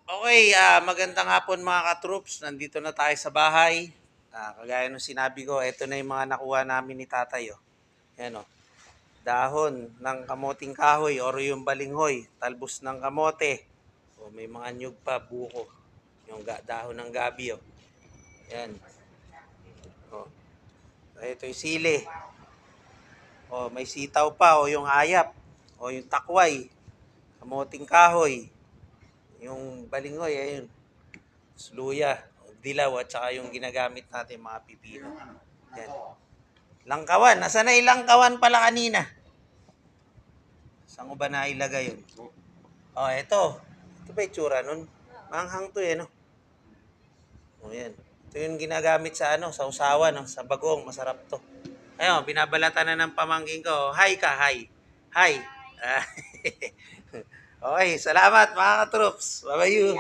Okay, magandang hapon mga ka-troops. Nandito na tayo sa bahay. Kagaya ng sinabi ko, ito na yung mga nakuha namin ni tatay. Oh. Yan oh. Dahon ng kamoting kahoy or yung balinghoy, talbos ng kamote. Oh, may mga nyug pa, buko. Yung dahon ng gabi. Oh. Yan. Oh. Ito yung sili. Oh, may sitaw pa o yung ayap. O yung takway. Kamoting kahoy. Yung balinghoy, ayun. Luya, dilaw at saka yung ginagamit natin mga pipino. Yan. Langkawan. Nasaan na ilangkawan pala kanina? Saan ko ba nailagay yun? Oh, ito. Ito ba itsura nun? Manghang to eh, no? O yan. Ito yung ginagamit sa ano, sa usawan, no? Sa bagong. Masarap to. Ayun, binabalatan na ng pamangking ko. Hi ka, hi. Hi. Okay, salamat mga ka-troops. Bye-bye you.